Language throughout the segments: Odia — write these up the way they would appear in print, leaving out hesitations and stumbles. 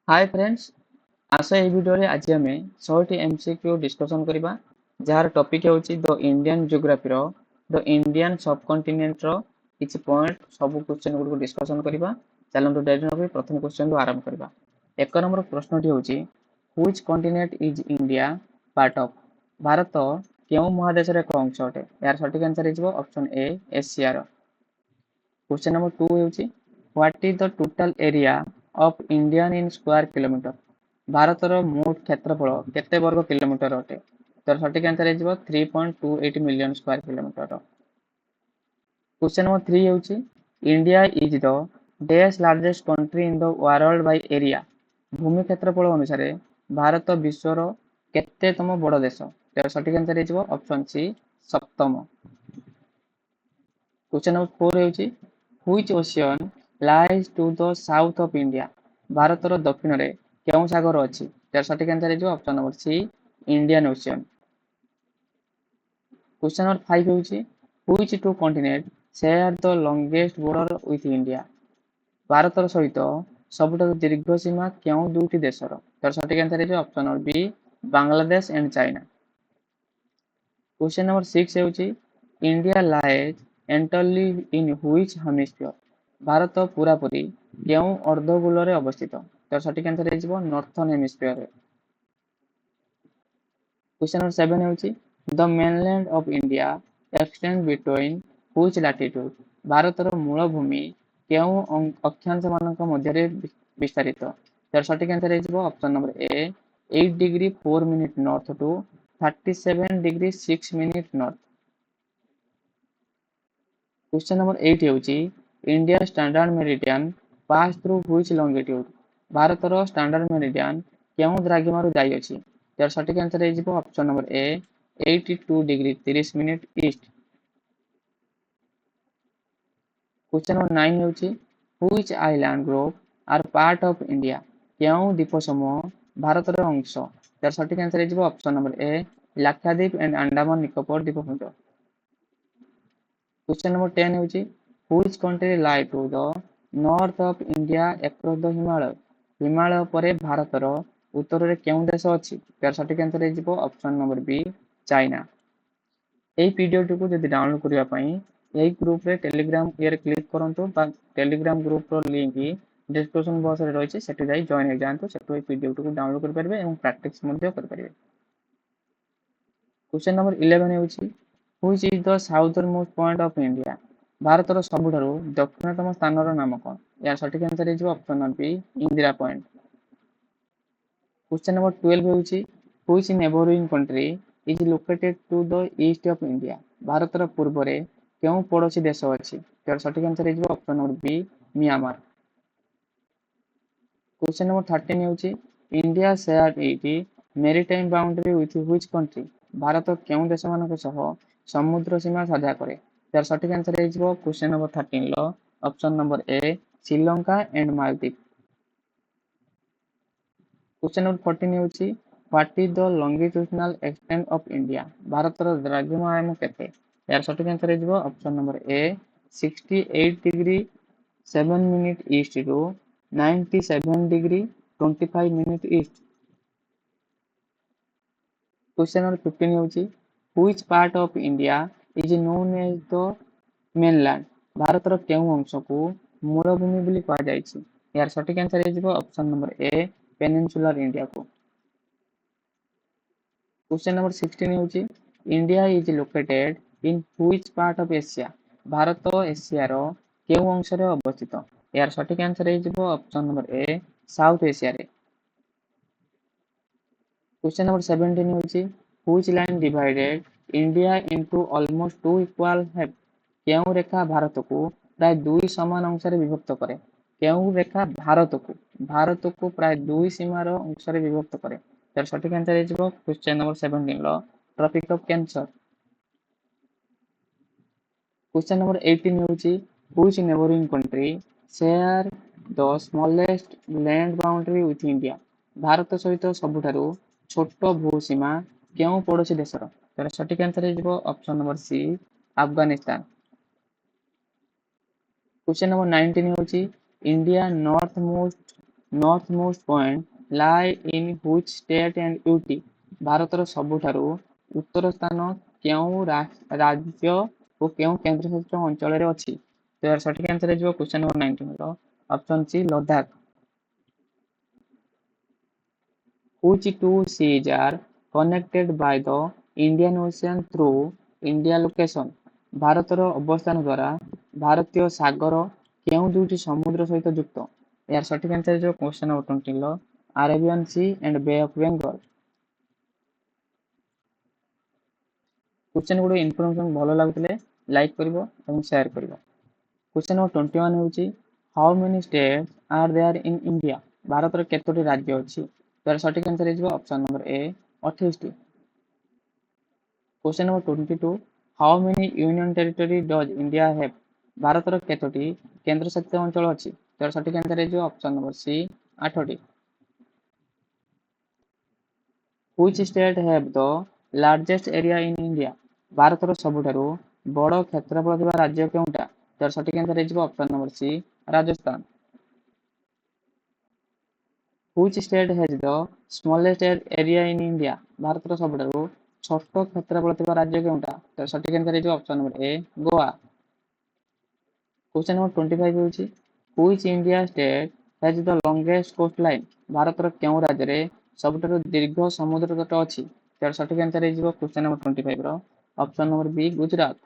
हाय फ्रेंड्स आस ए वीडियो रे आज आम 100 एमसीक्यू डिस्कशन करबा जार टॉपिक होची द इंडियन ज्योग्राफी रो द इंडियन सबकंटिनेंट रो किछि पॉइंट सब क्वेश्चन गुड डिस्कशन करबा। चलंतु डायरेक्ट नबे प्रथम क्वेश्चन रो आरंभ करबा। एक नंबर प्रश्नटी होची which continent is India part of. Bharat केउ महादेश रे एक अंश अटे। यार सटीक आंसर हिजबो ऑप्शन ए एशिया रो। क्वेश्चन नंबर 2 होची what is the total area of Indian in square kilometre. भारतर मोट क्षेत्रफल केते वर्ग किलोमीटर अटे। तो सटीक आंसर हिजबो 3.28 million square kilometre. Question number 3 होची India is the dash largest country in the world by area. भूमि क्षेत्रफल अनुसार भारत विश्वर केतेतम बड़ देश। तो सटीक आंसर हिजबो ऑप्शन सी सप्तम। क्वेश्चन नंबर 4 होची which ocean lies to the south of India. भारतर दक्षिण रे केउ सागर अछि। तर सटीक आंसर हिजबो option number C Indian ocean. Question number 5 होची which two continent share the longest border with India. भारतर सहित सबुठारु दीर्घ सीमा केउ दुटी देशर। तर सटीक आंसर हिजबो option number B Bangladesh and China. Question number 6 होची India lies entirely in which hemisphere. Bharat पूरापूरी केउ अर्धगोल रे अवस्थित। तो सटीक आंसर हिजबो नॉर्थर्न हेमिस्फीयर रे। क्वेश्चन नंबर 7 होची the mainland of India extend between which latitude. भारतर मूल भूमि केउ अक्षांश मानक मध्य रे विस्तारित। तो सटीक आंसर हिजबो option number A 8 degree 4 minute north to 37 degree 6 minute north. Question number 8 होची India standard meridian pass through which longitude. भारतर स्टैंडर्ड मेरिडियन केउ द्राघिमारु जाई अछि। तर सटीक आंसर हिजबो option number A 82 degree 30 minute east. Question number 9 होची which island group are part of India. केउ द्वीप समूह भारतर अंश। तर सटीक आंसर हिजबो option number A Lakshadweep and Andaman Nicobar द्वीपपुंज। क्वेश्चन नंबर 10 होची which country lie to the north of India across the Himalaya. Himalaya परे भारतर उत्तर रे केउ देश अछि। तर सटीक आंसर हिजबो ऑप्शन नंबर बी चाइना। এই ভিডিওটিକୁ ଯଦି ଡାଉନଲୋଡ୍ କରିବା ପାଇଁ ଏହି ଗ୍ରୁପରେ ଟେଲିଗ୍ରାମ ଇଏରେ କ୍ଲିକ୍ କରନ୍ତୁ ବା ଟେଲିଗ୍ରାମ ଗ୍ରୁପର ଲିଙ୍କ ଡିସ୍କ୍ରିପ୍ସନ ବକ୍ସରେ ରହିଛି ସେଠି ଯାଇ ଜଏନ୍ ହେଇଯାଆନ୍ତୁ। ସେଠୁ ଏହି ଭିଡ଼ିଓଟିକୁ ଡାଉନଲୋଡ୍ କରିପାରିବେ ଏବଂ ପ୍ରାକ୍ଟିସ୍ ମଧ୍ୟ କରିପାରିବେ। କ୍ୱେଶ୍ଚନ ନମ୍ବର 11 ହେଉଛି which is the southern most point of India. ଭାରତର ସବୁଠାରୁ ଦକ୍ଷିଣତମ ସ୍ଥାନର ନାମ କଣ? ଏହାର ସଠିକ ଆନ୍ସର ହେଇଯିବ option number B Indira point. Question number 12 ହେଉଛି which neighbouring country is located to the east of India. ଭାରତର ପୂର୍ବରେ କେଉଁ ପଡ଼ୋଶୀ ଦେଶ ଅଛି? ଏହାର ସଠିକ ଆନ୍ସର ହେଇଯିବ option number B Myanmar. Question number 13 ହେଉଛି India shared it maritime boundary with which country. Bharat କେଉଁ ଦେଶମାନଙ୍କ ସହ ସମୁଦ୍ର ସୀମା ସାଝା କରେ? ତାର ସଠିକ ଆନ୍ସର ହେଇଯିବ କ୍ୱେଶ୍ଚନ ନମ୍ବର 13 ର option number A Sri Lanka and Maldives. Question number 14 ହେଉଛି what is the longitudinal extent of India. ଭାରତର ଦ୍ରାଘିମାୟାମ କେତେ? ଏହାର ସଠିକ ଆନ୍ସର ହେଇଯିବ option number A 68 degree 7 minute east to 97 degree 25 minute east. Question number 15 ହେଉଛି which part of India is known as the mainland. ଭାରତର କେଉଁ ଅଂଶକୁ ମୂଳଭୂମି ବୋଲି କୁହାଯାଇଛି? ଏହାର ସଠିକ ଆନ୍ସର ହେଇଯିବ ଅପସନ ନମ୍ବର ଏ ପେନିନସୁଲାର ଇଣ୍ଡିଆକୁ। क्वेश्चन नंबर 16 ହେଉଛି India is located in which part of Asia. Bharat ଏସିଆର କେଉଁ ଅଂଶରେ ଅବସ୍ଥିତ? ଏହାର ସଠିକ ଆନ୍ସର ହେଇଯିବ ଅପସନ ନମ୍ବର ଏ ସାଉଥ ଏସିଆରେ। क्वेश्चन नंबर 17 ହେଉଛି which line divided India into almost two equal half. केउं रेखा भारतକୁ ପ୍ରାୟ ଦୁଇ ସମାନ ଅଂଶରେ ବିଭକ୍ତ କରେ? କେଉଁ ରେଖା ଭାରତକୁ ପ୍ରାୟ ଦୁଇ ସୀମାର ଅଂଶରେ ବିଭକ୍ତ କରେ? ତାର ସଠିକ ଆନ୍ସର ହେଇଯିବ କ୍वेଶ୍ଚନ ନମ୍ବର 17 ର tropic of cancer. Question number 18 ହେଉଛି which neighbouring country share the smallest land boundary with India. Bharat ସହିତ ସବୁଠାରୁ ଛୋଟ ଭୂସୀମା କେଉଁ ପଡ଼ୋଶୀ ଦେଶର? ତାର ସଠିକ ଆନ୍ସର ହେଇଯିବ option number C Afghanistan. Question number 19 ହେଉଛି India north most north most point lie in which state and UT? ଭାରତର ସବୁଠାରୁ ଉତ୍ତର ସ୍ଥାନ କେଉଁ ରାଜ୍ୟ ଓ କେଉଁ କେନ୍ଦ୍ରଶାସିତ ଅଞ୍ଚଳରେ ଅଛି? ତ ଏହାର ସଠିକ ଆନ୍ସର ହେଇଯିବ କ୍ୱେଶ୍ଚନ ନମ୍ବର 19 ର option C Ladakh. Which two seas are connected by the Indian Ocean through India location? ଭାରତର ଅବସ୍ଥାନ ଦ୍ୱାରା ଭାରତୀୟ ସାଗର କେଉଁ ଦୁଇଟି ସମୁଦ୍ର ସହିତ ଯୁକ୍ତ? ଏହାର ସଠିକ ଆନ୍ସର ହେଇଯିବ କ୍ୱେଶ୍ଚନ ନମ୍ବର 20 ର ଆରେବିଆନ୍ ସି ଆଣ୍ଡ ବେ ଅଫ୍ ବେଙ୍ଗଲ। କ୍ୱେଶ୍ଚନ ଗୁଡ଼ିକ ଇନଫର୍ମେସନ ଭଲ ଲାଗୁଥିଲେ ଲାଇକ୍ କରିବ ଏବଂ ସେୟାର କରିବ। କ୍ୱେଶ୍ଚନ ନମ୍ବର 21 ହେଉଛି how many states are there in India? ଭାରତର କେତୋଟି ରାଜ୍ୟ ଅଛି? ତାର ସଠିକ ଆନ୍ସର ହେଇଯିବ ଅପସନ ନମ୍ବର ଏ 28ଟି। Question number 22 how many union territory does India have? ଭାରତର କେତୋଟି କେନ୍ଦ୍ରଶାସିତ ଅଞ୍ଚଳ ଅଛି? ତାର ସଠିକ ଆନ୍ସର ହେଇଯିବ ଅପସନ ନମ୍ବର ସି 8ଟି। Which state have the largest area in India? ଭାରତର ସବୁଠାରୁ ବଡ଼ କ୍ଷେତ୍ରଫଳ ଥିବା ରାଜ୍ୟ କେଉଁଟା? ତାର ସଠିକ ଆନ୍ସର ହେଇଯିବ option number C Rajasthan. Which state has the smallest area in India? ଭାରତର ସବୁଠାରୁ ଛୋଟ କ୍ଷେତ୍ରଫଳ ଥିବା ରାଜ୍ୟ କେଉଁଟା? ତାର ସଠିକ ଆନ୍ସର ହେଇଯିବ ଅପସନ ନମ୍ବର ଏ ଗୋଆ। କ୍ୱେଶ୍ଚନ ନମ୍ବର 25 ହେଉଛି Which India state has the longest coastline? ଭାରତର କେଉଁ ରାଜ୍ୟରେ ସବୁଠାରୁ ଦୀର୍ଘ ସମୁଦ୍ର ତଟ ଅଛି? ତାର ସଠିକ ଆନ୍ସର ହେଇଯିବ କ୍ୱେଶ୍ଚନ ନମ୍ବର 25 ର ଅପସନ ନମ୍ବର ବି ଗୁଜରାଟ।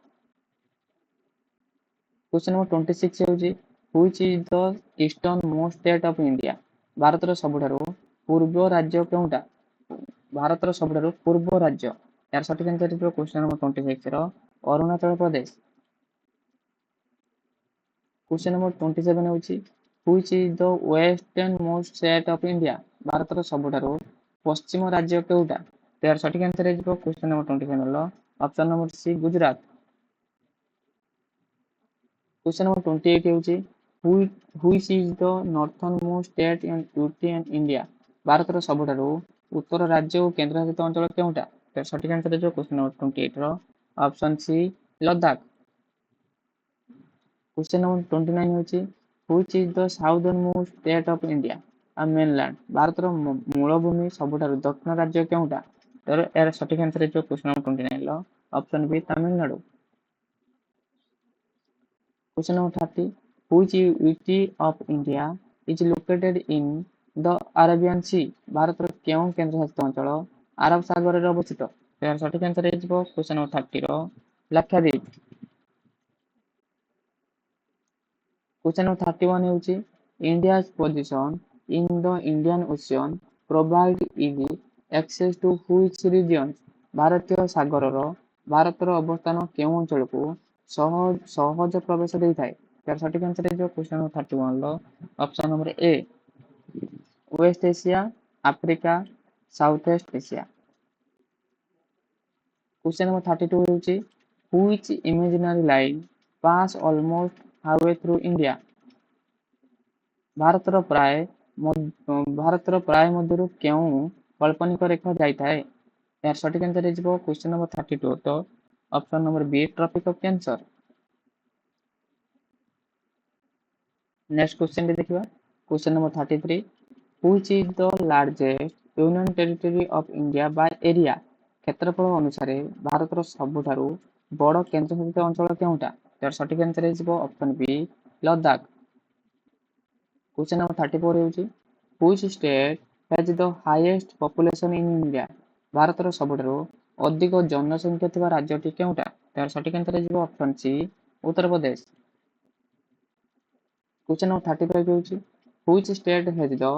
କ୍ୱେଶ୍ଚନ ନମ୍ବର 26 ହେଉଛି Which is the eastern most state of India? ଭାରତର ସବୁଠାରୁ ପୂର୍ବ ରାଜ୍ୟ କେଉଁଟା? ଭାରତର ସବୁଠାରୁ ପୂର୍ବ ରାଜ୍ୟ। ଏହାର ସଠିକ ଆନ୍ସର ହେଇଯିବ କ୍ୱେଶ୍ଚନ ନମ୍ବର 26 ର ଅରୁଣାଚଳ ପ୍ରଦେଶ। କ୍ୱେଶ୍ଚନ ନମ୍ବର 27 ହେଉଛି Which is the western most state of India? ଭାରତର ସବୁଠାରୁ ପଶ୍ଚିମ ରାଜ୍ୟ କେଉଁଟା? ଏହାର ସଠିକ ଆନ୍ସର ହେଇଯିବ କ୍ୱେଶ୍ଚନ ନମ୍ବର 27 ର option number C Gujarat. Question number 28 ହେଉଛି Which is the northernmost state in UT and India? ଭାରତର ସବୁଠାରୁ ଉତ୍ତର ରାଜ୍ୟ ଓ କେନ୍ଦ୍ରଶାସିତ ଅଞ୍ଚଳ କେଉଁଟା? ଏହାର ସଠିକ ଆନ୍ସର ହେଇଯିବ କ୍ୱେଶ୍ଚନ ନମ୍ବର 28 ର option C Ladakh. Question number 29 ହେଉଛି Which is the southernmost state of India and mainland? ଭାରତର ମୂଳଭୂମି ସବୁଠାରୁ ଦକ୍ଷିଣ ରାଜ୍ୟ କେଉଁଟା? ଏହାର ସଠିକ ଆନ୍ସର ହେଇଯିବ କ୍ୱେଶ୍ଚନ ନମ୍ବର 29 ର option B Tamil Nadu. Question number 30. Which UT of India is located in the Arabian Sea? ଭାରତର କେଉଁ କେନ୍ଦ୍ରଶାସିତ ଅଞ୍ଚଳ ଆରବ ସାଗରରେ ଅବସ୍ଥିତ? ଏହାର ସଠିକ ଆନ୍ସର ହେଇଯିବ କ୍ୱେଶ୍ଚନ ନମ୍ବର 30 ର ଲାକ୍ଷାଦ୍ୱୀପ। କ୍ୱେଶ୍ଚନ ନମ୍ବର 31 ହେଉଛି India's position in the Indian Ocean provide easy access to which regions? ଭାରତର ଅବସ୍ଥାନ କେଉଁ ଅଞ୍ଚଳକୁ ସହଜ ପ୍ରବେଶ ଦେଇଥାଏ? ଏହାର ସଠିକ ଆନ୍ସର ହେଇଯିବ କ୍ୱେଶ୍ଚନ ନମ୍ବର 31 ର option number A west Asia, Africa, south east Asia. Question number 32 ହେଉଛି Which imaginary line pass almost halfway through India? ଭାରତର ପ୍ରାୟ ମଧ୍ୟରୁ କେଉଁ କାଳ୍ପନିକ ରେଖା ଯାଇଥାଏ? ଏହାର ସଠିକ ଆନ୍ସର ହେଇଯିବ କ୍ୱେଶ୍ଚନ ନମ୍ବର 32 ତ option number B tropic of cancer. Next question ଦେଖିବା question number 33 Which is the largest union territory of India by area? କ୍ଷେତ୍ରଫଳ ଅନୁସାରେ ଭାରତର ସବୁଠାରୁ ବଡ଼ କେନ୍ଦ୍ରଶାସିତ ଅଞ୍ଚଳ କେଉଁଟା? ଏହାର ସଠିକ ଆନ୍ସର ହେଇଯିବ ଅପସନ ବି ଲଦାଖ। କ୍ୱେଶ୍ଚନ ନମ୍ବର 34 ହେଉଛି Which state has the highest population in India? ଭାରତର ସବୁଠାରୁ ଅଧିକ ଜନସଂଖ୍ୟା ଥିବା ରାଜ୍ୟଟି କେଉଁଟା? ଏହାର ସଠିକ ଆନ୍ସର ହେଇଯିବ option C Uttar Pradesh. Question number 35 ହେଉଛି Which state has the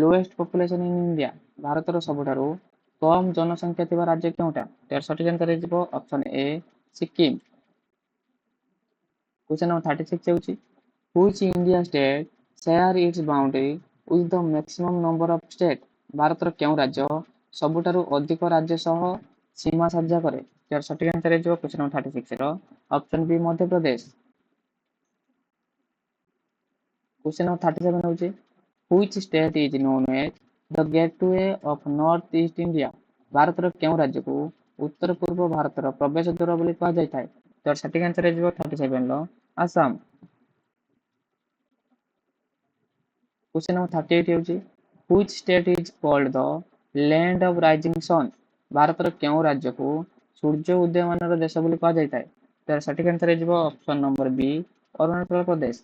lowest population in India? ଭାରତର ସବୁଠାରୁ କମ ଜନସଂଖ୍ୟା ଥିବା ରାଜ୍ୟ କେଉଁଟା? ଏହାର ସଠିକ ଆନ୍ସର ହେଇଯିବ ଅପସନ ଏ ସିକିମ। କ୍ୱେଶ୍ଚନ ନମ୍ବର 36 ହେଉଛି Which India state share its boundary with the maximum number of states? ଭାରତର କେଉଁ ରାଜ୍ୟ ସବୁଠାରୁ ଅଧିକ ରାଜ୍ୟ ସହ ସୀମା ସାଝା କରେ? ଏହାର ସଠିକ ଆନ୍ସର ହେଇଯିବ କ୍ୱେଶ୍ଚନ ନମ୍ବର 36 ର ଅପସନ ବି ମଧ୍ୟପ୍ରଦେଶ। କ୍ୱେଶ୍ଚନ ନମ୍ବର 37 ହେଉଛି Which state is known as the gateway of North East India? ଭାରତର କେଉଁ ରାଜ୍ୟକୁ ଉତ୍ତର ପୂର୍ବ ଭାରତର ପ୍ରବେଶ ଦ୍ୱାର ବୋଲି କୁହାଯାଇଥାଏ? ଏହାର ସଠିକ ଆନ୍ସର ହେଇଯିବ 37 ର ଆସାମ। क्वेश्चन नंबर 38 ହେଉଛି which state is called the land of rising sun? ଭାରତର କେଉଁ ରାଜ୍ୟକୁ ସୂର୍ଯ୍ୟ ଉଦୟମାନର ଦେଶ ବୋଲି କୁହାଯାଇଥାଏ? ତାର ସଠିକ ଆନ୍ସର ହେଇଯିବ ଅପସନ ନମ୍ବର ବି ଅରୁଣାଚଳ ପ୍ରଦେଶ।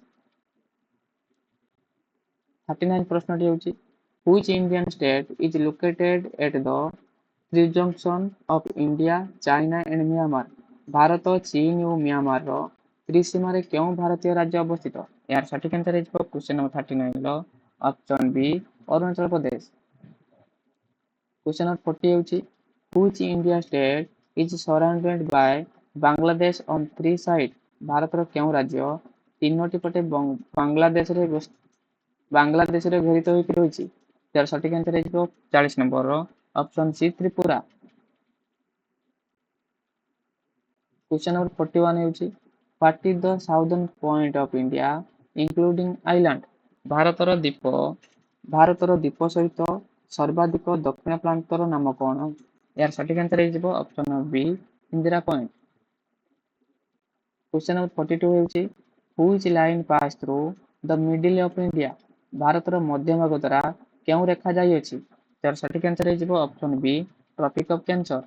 39 ପ୍ରଶ୍ନଟି ହେଉଛି which Indian state is located at the ତ୍ରିଜଙ୍କ୍ସନ୍ of India, China and Myanmar? Bharat, ଚୀନ ଓ ମିଆଁମାରର ତ୍ରିସୀମାରେ କେଉଁ ଭାରତୀୟ ରାଜ୍ୟ ଅବସ୍ଥିତ? ଏହାର ସଠିକ ଆନ୍ସର ହେଇଯିବ କ୍ୱେଶ୍ଚନ ନମ୍ବର 39 ର option B Arunachal Pradesh. Question number 40 ହେଉଛି which India state is surrounded by Bangladesh on three sides? ଭାରତର କେଉଁ ରାଜ୍ୟ ତିନୋଟି ପଟେ ବାଂଲାଦେଶରେ ଘେରିତ ହୋଇକି ରହିଛି? ଏହାର ସଠିକ ଆନ୍ସର ହେଇଯିବ 40 ନମ୍ବରର option C Tripura. Question number 41 ହେଉଛି what is the southern point of India including island? ଭାରତର ଦ୍ୱୀପ ସହିତ ସର୍ବାଧିକ ଦକ୍ଷିଣ ପ୍ରାନ୍ତର ନାମ କ'ଣ? ଏହାର ସଠିକ ଆନ୍ସର ହେଇଯିବ ଅପସନ ବି ଇନ୍ଦିରା ପଏଣ୍ଟ। क्वेश्चन नंबर 42 ହେଉଛି which line pass through the middle of India? ଭାରତର ମଧ୍ୟଭାଗ ଦ୍ୱାରା କେଉଁ ରେଖା ଯାଇଅଛି? ଏହାର ସଠିକ ଆନ୍ସର ହେଇଯିବ option B tropic of cancer.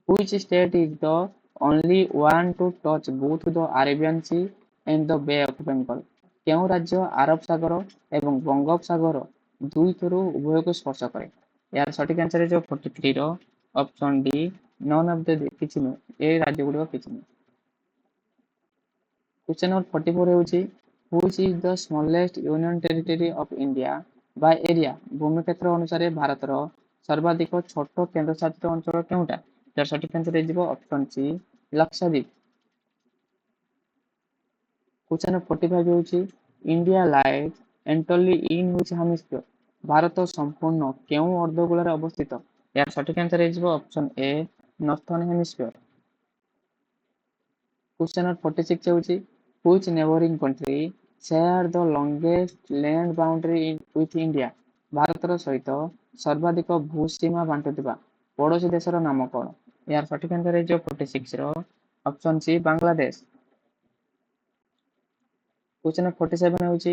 Which state is the only one to touch both the Arabian Sea and the Bay of Bengal? କେଉଁ ରାଜ୍ୟ ଆରବ ସାଗର ଏବଂ ବଙ୍ଗୋପସାଗର ଦୁଇଥରୁ ଉଭୟକୁ ସ୍ପର୍ଶ କରେ? ଏହାର ସଠିକ ଆନ୍ସର ହେଇଯିବ 43 ର option D non of the କିଛି ନୁହେଁ, ଏ ରାଜ୍ୟଗୁଡ଼ିକ କିଛି ନୁହେଁ। क्वेश्चन नंबर 44 ହେଉଛି which is the smallest union territory of India by area? ଭୂମି କ୍ଷେତ୍ର ଅନୁସାରେ ଭାରତର ସର୍ବାଧିକ ଛୋଟ କେନ୍ଦ୍ରଶାସିତ ଅଞ୍ଚଳ କେଉଁଟା? ଏହାର ସଠିକ ଆନ୍ସର ହେଇଯିବ option C Lakshadweep. Question number 45 ହେଉଛି India lies entirely in which hemisphere? Bharat ସମ୍ପୂର୍ଣ୍ଣ କେଉଁ ଅର୍ଦ୍ଧଗୋଳରେ ଅବସ୍ଥିତ? ଏହାର ସଠିକ ଆନ୍ସର ହେଇଯିବ option A northern hemisphere. Question number 46 ହେଉଛି which neighboring country share the longest land boundary with India? ଭାରତର ସହିତ ସର୍ବାଧିକ ଭୂସୀମା ବାଣ୍ଟୁଥିବା ପଡ଼ୋଶୀ ଦେଶର ନାମ କ'ଣ? ଏହାର ସଠିକ ଆନ୍ସର ହେଇଯିବ 46 ର option C Bangladesh. Question number 47 ହେଉଛି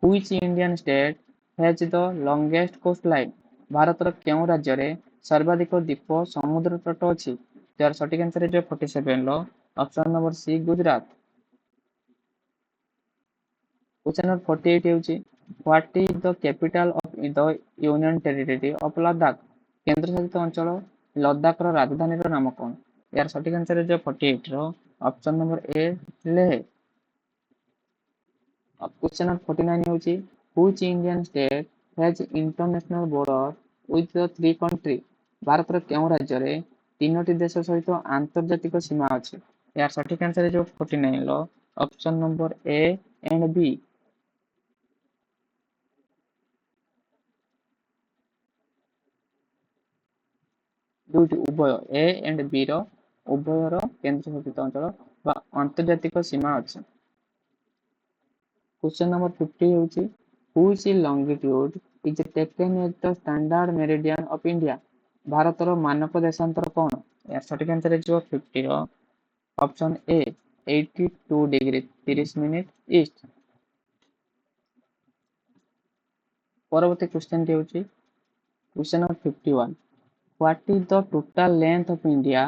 which Indian state has the longest coastline? ଭାରତର କେଉଁ ରାଜ୍ୟରେ ସର୍ବାଧିକ ଦ୍ୱୀପ ସମୁଦ୍ର ତଟ ଅଛି? ଏହାର ସଠିକ ଆନ୍ସର ହେଇଯିବ 47 ର option number C Gujarat. Question number 48 ହେଉଛି what is the capital of the union territory of Ladakh? କେନ୍ଦ୍ରଶାସିତ ଅଞ୍ଚଳ ଲଦାଖର ରାଜଧାନୀର ନାମ କ'ଣ? ଏହାର ସଠିକ ଆନ୍ସର ହେଇଯିବ 48 ର ଅପସନ ନମ୍ବର ଏ ଲେହ। क्वेश्चन नंबर 49 ହେଉଛି which Indian state has international border with the three country? ଭାରତର କେଉଁ ରାଜ୍ୟରେ ତିନୋଟି ଦେଶ ସହିତ ଆନ୍ତର୍ଜାତିକ ସୀମା ଅଛି? ଏହାର ସଠିକ ଆନ୍ସର ହେଇଯିବ 49 ର ଅପସନ ନମ୍ବର ଏ ଏଣ୍ଡ ବି। ଦୁଇଟି ଉଭୟ ଏ ଏଣ୍ଡ ବି ର ଉଭୟର କେନ୍ଦ୍ରଶାସିତ ଅଞ୍ଚଳ ବା ଆନ୍ତର୍ଜାତିକ ସୀମା ଅଛି। क्वेश्चन नंबर 50 ହେଉଛି which longitude is taken as the standard meridian of India? ଭାରତର ମାନକ ଦେଶାନ୍ତର କ'ଣ? ଏହାର ସଠିକ ଆନ୍ସର ହେଇଯିବ 50 ର ଅପସନ ଏ 82 ଡିଗ୍ରୀ 30 ମିନିଟ ଇଷ୍ଟ। ପରବର୍ତ୍ତୀ କ୍ୱେଶ୍ଚନଟି ହେଉଛି question number 51 what is the total length of India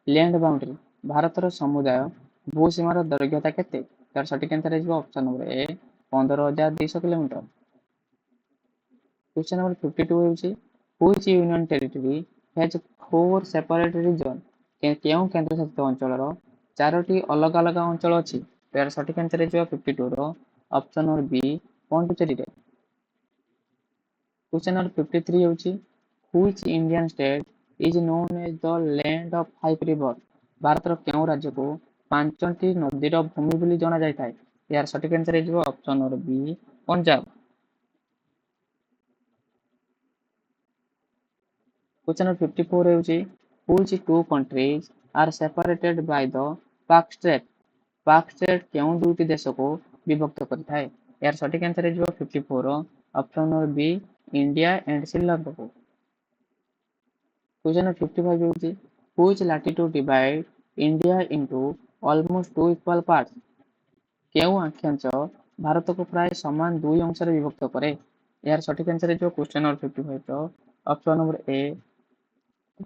land boundary? ଭାରତର ସମୁଦାୟ ଭୂସୀମାର ଦୈର୍ଘ୍ୟତା କେତେ? ତାର ସଠିକ ଆନ୍ସର ହେଇଯିବ ଅପସନ ନମ୍ବର ଏ 15,200 କିଲୋମିଟର। क्वेश्चन नंबर 52 ହେଉଛି which union territory has four separate region? କେଉଁ କେନ୍ଦ୍ରଶାସିତ ଅଞ୍ଚଳର ଚାରୋଟି ଅଲଗା ଅଲଗା ଅଞ୍ଚଳ ଅଛି? ତାର ସଠିକ ଆନ୍ସର ହେଇଯିବ 52 ର ଅପସନ ନମ୍ବର ବି ପଣ୍ଡୁଚେରୀରେ। क्वेश्चन नंबर 53 ହେଉଛି which Indian state is known as the land of five river? ଭାରତର କେଉଁ ରାଜ୍ୟକୁ ପାଞ୍ଚଟି ନଦୀର ଭୂମି ବୋଲି ଜଣାଯାଇଥାଏ? ଏହାର ସଠିକ ଆନ୍ସର ହେଇଯିବ ଅପସନ ନମ୍ବର ବି ପଞ୍ଜାବ। क्वेश्चन नंबर 54 ହେଉଛି which two countries are separated by the Pak Strait? Palk Strait କେଉଁ ଦୁଇଟି ଦେଶକୁ ବିଭକ୍ତ କରିଥାଏ? ଏହାର ସଠିକ ଆନ୍ସର ହେଇଯିବ 54 ର option number B India and ଶ୍ରୀଲଙ୍କାକୁ। क्वेश्चन नंबर 55 ହେଉଛି which latitude divide India into almost two equal parts? କେଉଁ ଅକ୍ଷାଂଶ भारत को प्राय समान दुई अंश विभक्त करे। यार सठिक आंसर है जो क्वेश्चन नंबर 55 रो option number A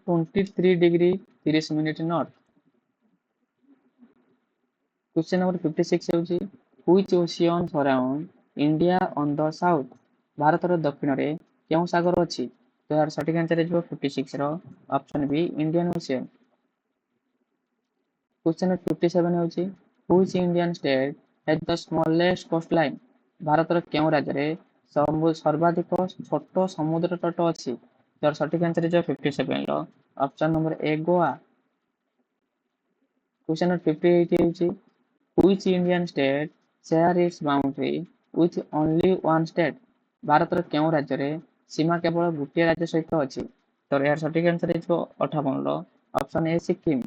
23 degree 30 minute north. Question number 56 होची which ocean surround India on the south. Bharat रो दक्षिण रे केउ सागर अछि। तो यार सठिक आंसर है जो 56 रो option B Indian ocean. Question number 57 होची which Indian state has the smallest coast line. Bharat रो केउ राज्य रे सर्वाधिक छोट समुद्र तट अछि। तो यार सठिक आंसर है जो 57 रो option number A Goa. Question number 58 होची Which Indian state share its boundary with only one state? ଭାରତର କେଉଁ ରାଜ୍ୟରେ ସୀମା କେବଳ ଗୋଟିଏ ରାଜ୍ୟ ସହିତ ଅଛି? ତ ଏହାର ସଠିକ ଆନ୍ସର ହେଇଯିବ 58 ର ଅପସନ ଏ ସିକିମ।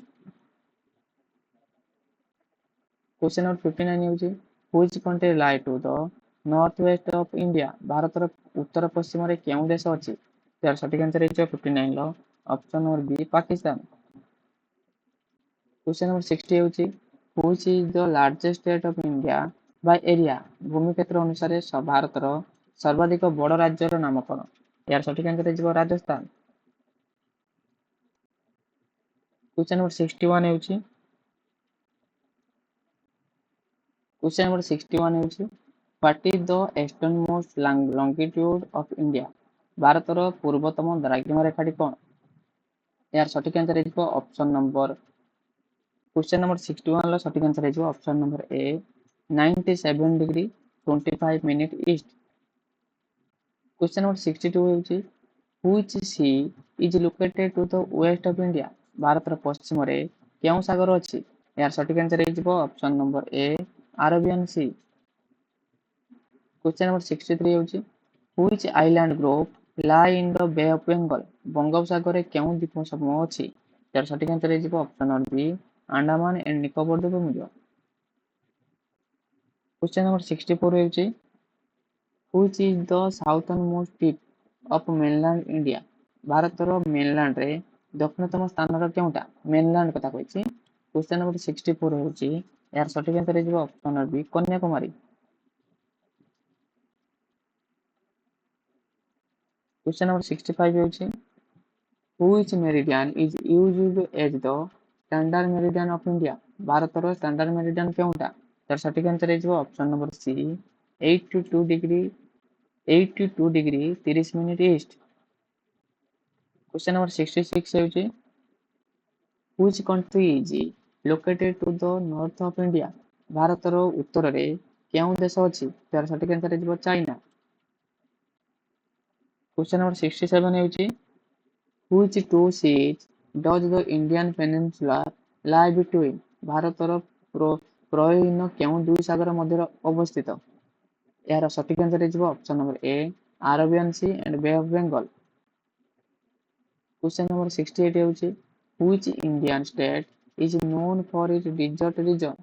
କ୍ୱେଶ୍ଚନ ନମ୍ବର 59 ହେଉଛି Which country lie to the north west of India? ଭାରତର ଉତ୍ତର ପଶ୍ଚିମରେ କେଉଁ ଦେଶ ଅଛି? ତ ଏହାର ସଠିକ ଆନ୍ସର ହେଇଯିବ 59 ର ଅପସନ ନମ୍ବର ବି ପାକିସ୍ତାନ। क्वेश्चन नंबर 60 ହେଉଛି Which is the largest state of India by area? भूमि क्षेत्र अनुसार भारतर सर्वाधिक बड़ राज्यर नाम कौन? यार सठिक आंसर है राजस्थान। क्वेश्चन नंबर 61 ହେଉଛି क्वेश्चन नंबर 61 ହେଉଛି What is the easternmost longitude of India? ଭାରତର ପୂର୍ବତମ ଦ୍ରାଘିମା ରେଖାଟି କଣ? यार सठिक आंसर है ऑप्शन नंबर क्वेश्चन नंबर 61 ର ସଠିକ ଆନ୍ସର ହେଇଯିବ option number A 97 degree 25 minute east. Question number 62 ହେଉଛି Which sea is located to the west of India? ଭାରତର ପଶ୍ଚିମରେ କେଉଁ ସାଗର ଅଛି? ଏହାର ସଠିକ ଆନ୍ସର ହେଇଯିବ option number A Arabian sea. Question number 63 ହେଉଛି Which island group lie in the Bay of Bengal? ବଙ୍ଗୋପସାଗରରେ କେଉଁ ଦ୍ୱୀପ ସମୂହ ଅଛି? ଏହାର ସଠିକ ଆନ୍ସର ହେଇଯିବ option number B Andaman and Nicobar ଦ୍ୱୀପପୁଞ୍ଜ। क्वेश्चन नंबर 64 ହେଉଛି Which is the southernmost tip of mainland India? ଭାରତର mainland ରେ ଦକ୍ଷିଣତମ ସ୍ଥାନର କେଉଁଟା? mainland କଥା କହିଛି। क्वेश्चन नंबर 64 ହେଉଛି ଏହାର ସଠିକ ଆନ୍ସର ହେଇଯିବ ଅପସନ ବି କନ୍ୟାକୁମାରୀ। क्वेश्चन नंबर 65 ହେଉଛି Which meridian is used as the standard meridian of India? ଭାରତର standard meridian କେଉଁଟା? ତାର ସଠିକ ଆନ୍ସର ହେଇଯିବ option number C 82 degree 30 minute east. Question number 66 ହେଉଛି Which country is located to the north of India? ଭାରତର ଉତ୍ତରରେ କେଉଁ ଦେଶ ଅଛି? ତାର ସଠିକ ଆନ୍ସର ହେଇଯିବ ଚାଇନା। क्वेश्चन नंबर 67 ହେଉଛି Which two seas does the Indian peninsula lie between? ଭାରତର ପ୍ରୟୋହୀନ କେଉଁ ଦୁଇ ସାଗର ମଧ୍ୟରେ ଅବସ୍ଥିତ? ଏହାର ସଠିକ ଆନ୍ସର ହେଇଯିବ option number A Arabian C and ବେ ଅଫ ବେଙ୍ଗଲ। क्वेश्चन नंबर 68 ହେଉଛି Which Indian state is known for its desert region?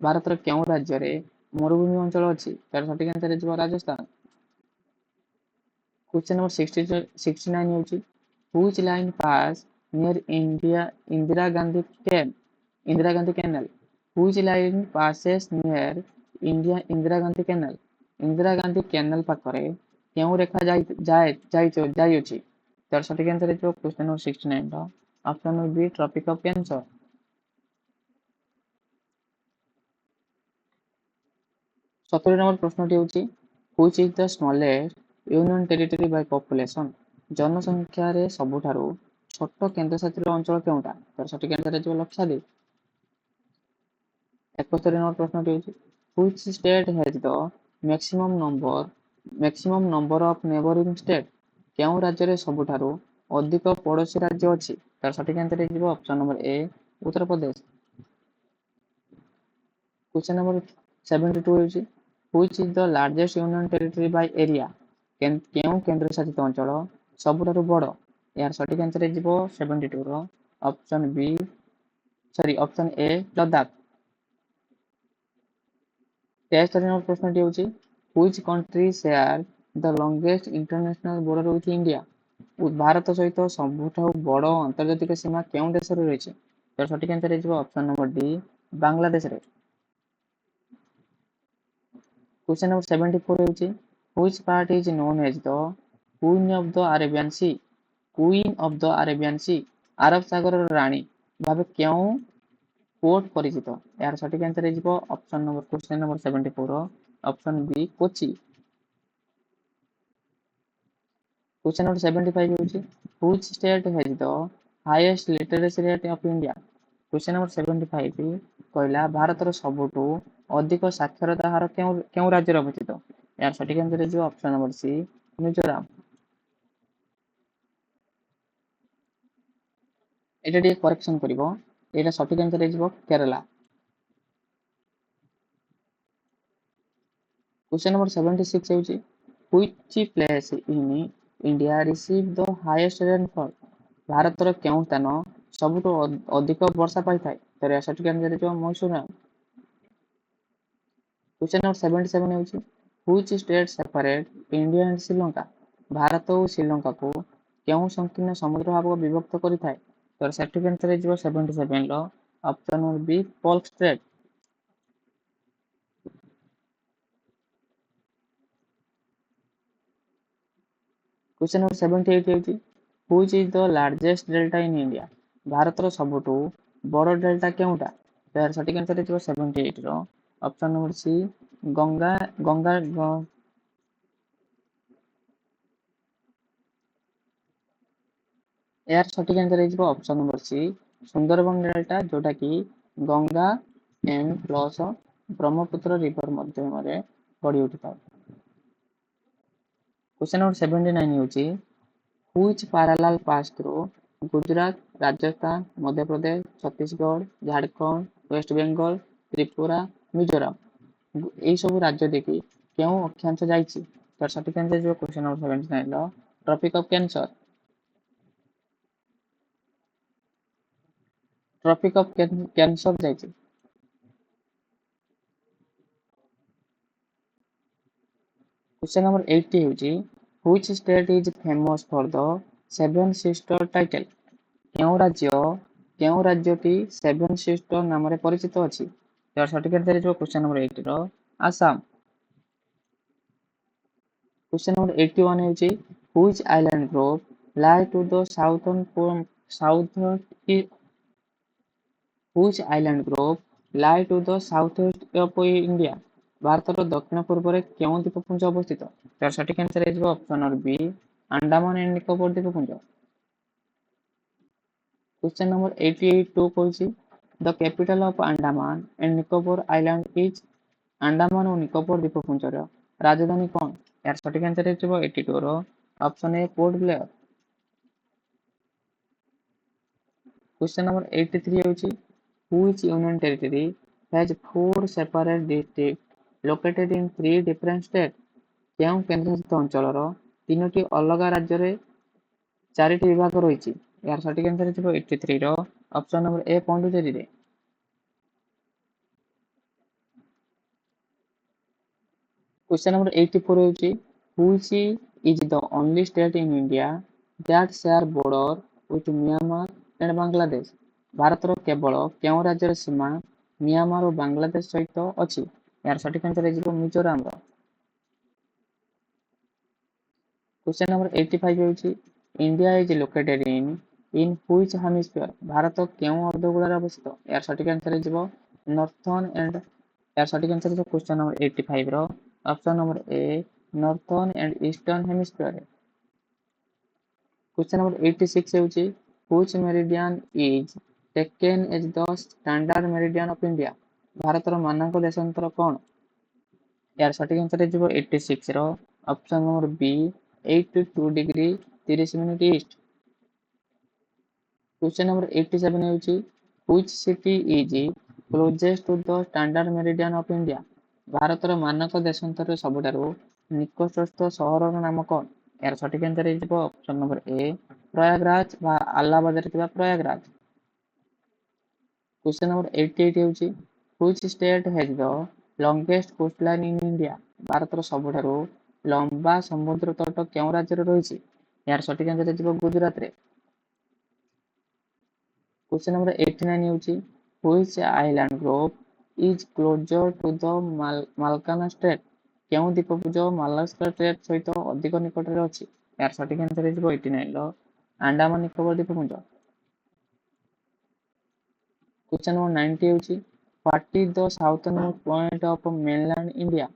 ଭାରତର କେଉଁ ରାଜ୍ୟରେ ମରୁଭୂମି ଅଞ୍ଚଳ ଅଛି? ତାର ସଠିକ ଆନ୍ସର ହେଇଯିବ ରାଜସ୍ଥାନ। क्वेश्चन नंबर 69 ହେଉଛି Which line pass near Indira Gandhi Canal? Which line passes near Indira Gandhi Canal? Indira Gandhi canal पाखरे केउं रेखा ଯାଇଅଛି? ତାର ସଠିକ ଆନ୍ସର ହେଇଯିବ क्वेश्चन नंबर 69 ର option B tropic of cancer. 70 number प्रश्नटी ହେଉଛି Which is the smallest union territory by population? जनसंख्याରେ ସବୁଠାରୁ ଛୋଟ କେନ୍ଦ୍ରଶାସିତ ଅଞ୍ଚଳ କେଉଁଟା? ତାର ସଠିକ ଆନ୍ସର ହେଇଯିବ ଲକ୍ଷାଦ୍ୱୀପ। 71 नंबर प्रश्नटी ହେଉଛି Which state has the maximum number of neighboring state? କେଉଁ ରାଜ୍ୟରେ ସବୁଠାରୁ ଅଧିକ ପଡ଼ୋଶୀ ରାଜ୍ୟ ଅଛି? ତାର ସଠିକ ଆନ୍ସର ହେଇଯିବ option number A Uttar Pradesh. Question number 72 ହେଉଛି Which is the largest union territory by area? କେଉଁ କେନ୍ଦ୍ରଶାସିତ ଅଞ୍ଚଳ ସବୁଠାରୁ ବଡ଼? ଏହାର ସଠିକ ଆନ୍ସର ହେଇଯିବ 72 ର ଅପସନ ଏ ଲଦାଖ। 73 ନମ୍ବର ପ୍ରଶ୍ନଟି ହେଉଛି Which country share the longest international border with India? Bharat ସହିତ ସବୁଠାରୁ ବଡ଼ ଆନ୍ତର୍ଜାତିକ ସୀମା କେଉଁ ଦେଶରେ ରହିଛି? ତାର ସଠିକ ଆନ୍ସର ହେଇଯିବ ଅପସନ ନମ୍ବର ଡି ବାଂଲାଦେଶରେ। क्वेश्चन नंबर 74 होची which part is known as the queen of the Arabian sea queen of the Arabian sea अरब सागर रानी भाबे क्यों पोर्ट परिचित यार सठिक आंसर हे जिवो option number question number 74 option B Kochi question number 75 होची which state has the highest literacy rate of India question number 75 कहला भारत रो सबुठु अधिक साक्षरता हार केउ राज्य रे अवस्थित यार सठिक आंसर हे जिवो ऑप्शन नंबर सी मिजोरम এটা টিকে করেকশন করিব এটা সঠিক आंसर हे जिवो केरला क्वेश्चन नंबर 76 होची which place in India receive the highest rainfall Bharat रो केउ स्थान सबुठु अधिक वर्षा पाई थाए तर या सठिक आंसर हे जिवो मैसूर क्वेश्चन नंबर 77 होची which state separate India and Sri Lanka Bharat और श्रीलंका को केउ संकीर्ण समुद्र भाग विभक्त करि थाए तर सठिक आंसर हे जिवो 77 रो option number B Palk strait question number 78 होची which is the largest delta in India Bharat रो सबुठु बड़ डेल्टा केउटा तर सठिक आंसर हे जिवो 78 रो option number C Ganga Ganga यार सठिक आंसर हे जिवो option number C Sundarban delta जोटा की Ganga and plus Brahmaputra river मध्यम रे बढ़ी उठिता क्वेश्चन नंबर 79 होची which parallel pass through Gujarat Rajasthan Madhya Pradesh Chhattisgarh Jharkhand waste Bengal Tripura Mizoram এই सब राज्य देखी केउ अक्षांश जाईची तर सठिक आंसर जो क्वेश्चन नंबर 79 लो tropic of cancer tropic of cancer जाईची क्वेश्चन नंबर 80 होची which state is famous for the seven sister title केउ राज्यटी सेवन सिस्टर नाम रे परिचित अछि तर सठिक आंसर जो क्वेश्चन नंबर 80 रो आसाम क्वेश्चन नंबर 81 होची which island group lie to the southern which island group lie to the south east of India Bharat रो दक्षिण पूर्व रे केउ द्वीपपुंज अवस्थित तर सठिक आंसर हे option number B Andaman and Nicobar द्वीपपुंज क्वेश्चन नंबर 88 टू कहूची the capital of Andaman and Nicobar island is Andaman और निकोबार द्वीपपुंज रो राजधानी कौन यार सठिक आंसर हे 82 रो option A Port Blair question number 83 होची which union territory has four separate district located in three different state केउ केंद्रशासित अंचल तीनोटी अलग राज्य रे चारिटी विभाग रही यार सठिक आंसर हे 83 रो ऑप्शन नंबर ए पौंडुचेरी रे क्वेश्चन नंबर 84 होची which is the only state in India that share border with Myanmar and Bangladesh Bharat रो केवल केउ राज्य रे सीमा म्यांमार और बांग्लादेश सहित अछि यार सठिक आंसर हे मिजोरम रो क्वेश्चन नंबर 85 होची India is located in which hemisphere Bharat केउ अर्धगोళ रे अवस्थित यार सठिक आंसर हे नॉर्थर्न एंड यार सठिक आंसर हे क्वेश्चन नंबर 85 रो option number A northern and eastern hemisphere question number 86 होची which meridian is taken as the standard meridian of India Bharat रो मानक देशांतर कोन यार सठिक आंसर हे 86 रो option number B 82 degree 30 minute east question number 87 होची which city is closest to the standard meridian of India Bharat रो मानक देशांतर सबुठारु निकटस्थ सहर रो नाम कोन यार सठिक आंसर हे ऑप्शन नंबर ए प्रयागराज वा अलाहाबाद रे थिबा प्रयागराज क्वेश्चन नंबर 88 होची which state has the longest coastline in India Bharat रो सबुठारु लंबा समुद्र तट केउ राज्य रे रहिछि यार सठिक आंसर हे गुजरात रे क्वेश्चन नंबर 89 होची which island group is closer to the Malacca strait କେଉଁ ଦ୍ୱୀପପୁଞ୍ଜ ମାଲାସ୍କାର ଷ୍ଟ୍ରେଟ୍ ସହିତ ଅଧିକ ନିକଟରେ ଅଛି? ଏହାର ସଠିକ୍ ଆନ୍ସର ହେଇଯିବ 89ର ଆଣ୍ଡାମାନ ନିକୋବର ଦ୍ୱୀପପୁଞ୍ଜ। କ୍ୱେଶ୍ଚନ ନମ୍ବର 90 ହେଉଛି what is the southernmost point of mainland India?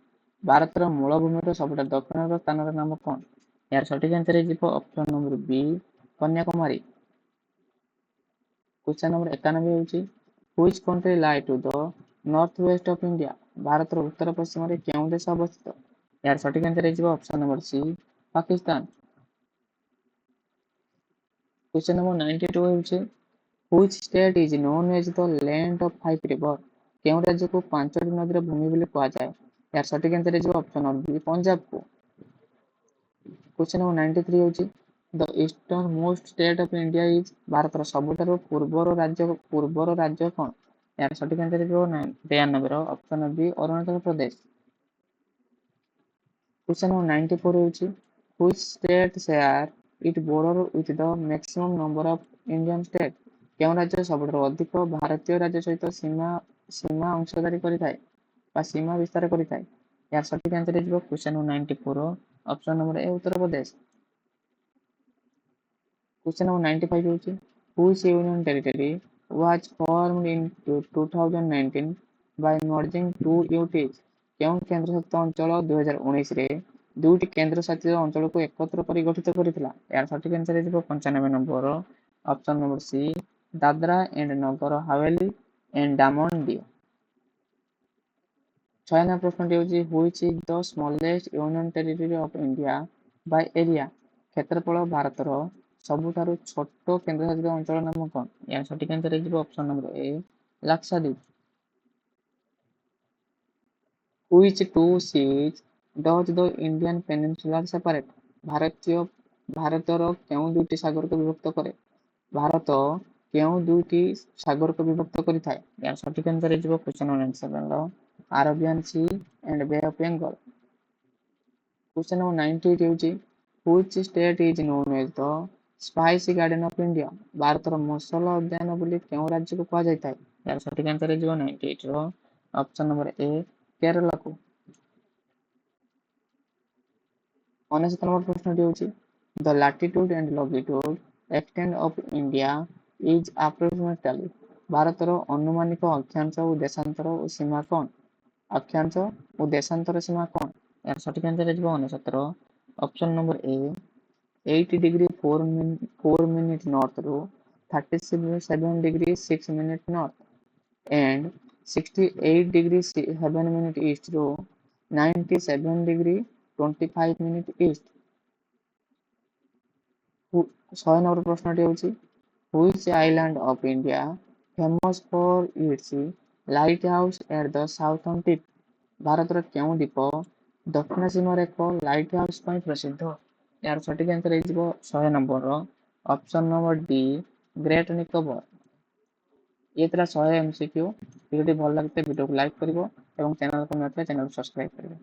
ଭାରତର ମୂଳ ଭୂମିର ସବୁଠାରୁ ଦକ୍ଷିଣର ସ୍ଥାନର ନାମ କଣ? ଏହାର ସଠିକ୍ ଆନ୍ସର ହେଇଯିବ option number B Kanyakumari. Question number 91 ହେଉଛି which country lie to the north west of India? ଭାରତର ଉତ୍ତର ପଶ୍ଚିମରେ କେଉଁ ଦେଶ ଅବସ୍ଥିତ? ଏହାର ସଠିକ୍ ଆନ୍ସର ହେଇଯିବ option number C Pakistan. Question number 92 ହେଉଛି which state is known as the land of five river? କେଉଁ ରାଜ୍ୟକୁ ପାଞ୍ଚଟି ନଦୀର ଭୂମି ବୋଲି କୁହାଯାଏ? ଏହାର ସଠିକ୍ ଆନ୍ସର ହେଇଯିବ ଅପସନ ନମ୍ବର ବି ପଞ୍ଜାବକୁ। କ୍ୱେଶ୍ଚନ ନମ୍ବର 93 ହେଉଛି the easternmost state of India is? ଭାରତର ସବୁଠାରୁ ପୂର୍ବର ରାଜ୍ୟ କଣ? ଏହାର ସଠିକ୍ ଆନ୍ସର ହେଇଯିବ 93ର option B Arunachal Pradesh. Question number 94 ହେଉଛି which state share it border with the maximum number of Indian state? କେଉଁ ରାଜ୍ୟ ସବୁଠାରୁ ଅଧିକ ଭାରତୀୟ ରାଜ୍ୟ ସହିତ ସୀମା ଅଂଶୀଦାରୀ କରିଥାଏ ବା ସୀମା ବିସ୍ତାର କରିଥାଏ? ଏହାର ସଠିକ୍ ଆନ୍ସର ହେଇଯିବ କ୍ୱେଶ୍ଚନ ନମ୍ବର 94ର option number A Uttar Pradesh. Question number 95 ହେଉଛି which union territory was formed in 2019 by merging two UTs? କେଉଁ କେନ୍ଦ୍ରଶାସିତ ଅଞ୍ଚଳ 2019ରେ ଦୁଇଟି କେନ୍ଦ୍ରଶାସିତ ଅଞ୍ଚଳକୁ ଏକତ୍ର କରି ଗଠିତ କରିଥିଲା? ଏହାର ସଠିକ୍ ଆନ୍ସର ହେଇଯିବ 95 number option number C Dadra and Nagar Haveli and Daman Diu. 96 ପ୍ରଶ୍ନଟି ହେଉଛି which is the smallest union territory of India by area? କ୍ଷେତ୍ରଫଳ ଭାରତର ସବୁଠାରୁ ଛୋଟ କେନ୍ଦ୍ରଶାସିତ ଅଞ୍ଚଳ ନାମ କଣ? ଏହାର ସଠିକ୍ ଆନ୍ସର ହେଇଯିବ option number A Lakshadweep. Which two seas does the Indian peninsula separate? ଭାରତର କେଉଁ ଦୁଇଟି ସାଗରକୁ ବିଭକ୍ତ କରେ? ଭାରତ କେଉଁ ଦୁଇଟି ସାଗରକୁ ବିଭକ୍ତ କରିଥାଏ? ଏହାର ସଠିକ୍ ଆନ୍ସର ହେଇଯିବ କ୍ୱେଶ୍ଚନ ନମ୍ବର 97ର Arabian sea and bay of Bengal. Question number 98 ହେଉଛି which state is known as the spicy garden of India? ଭାରତର ମସଲା ଉଦ୍ୟାନ ବୋଲି କେଉଁ ରାଜ୍ୟକୁ କୁହାଯାଇଥାଏ? ଏହାର ସଠିକ୍ ଆନ୍ସର ହେଇଯିବ 98ର ଅପସନ ନମ୍ବର ଏ କେରଳକୁ। 99 ନମ୍ବର ପ୍ରଶ୍ନଟି ହେଉଛି the latitude and longitude extent of India is approximately? ଭାରତର ଅନୁମାନିକ ଅକ୍ଷାଂଶ ଓ ଦେଶାନ୍ତର ସୀମା କଣ? ଅକ୍ଷାଂଶ ଓ ଦେଶାନ୍ତର ସୀମା କଣ? ଏହାର ସଠିକ୍ ଆନ୍ସର ହେଇଯିବ 99ର option number A 8 degree 4 minute ନର୍ଥରୁ 37 degree 6 minute north and 68 degree 7 minute east ରୁ 97 degree 25 minute east। 100 ନମ୍ବର ପ୍ରଶ୍ନଟି ହେଉଛି which island of India famous for its light house at the southern tip? ଭାରତର କେଉଁ ଦ୍ୱୀପ ଦକ୍ଷିଣ ସୀମାରେ ଏକ ଲାଇଟ୍ ହାଉସ୍ ପାଇଁ ପ୍ରସିଦ୍ଧ? ଏହାର ସଠିକ୍ ଆନ୍ସର ହେଇଯିବ 100 ନମ୍ବରର option number D great Nicobar. ये ଥିଲା 100 MCQ। ଭିଡ଼ିଓଟି ଭଲ ଲାଗିଥିଲେ ଭିଡ଼ିଓକୁ ଲାଇକ୍ କରିବ ଏବଂ ଚ୍ୟାନେଲକୁ ନୂଆ ଥିଲେ ଚ୍ୟାନେଲକୁ ସବସ୍କ୍ରାଇବ୍ କରିବ।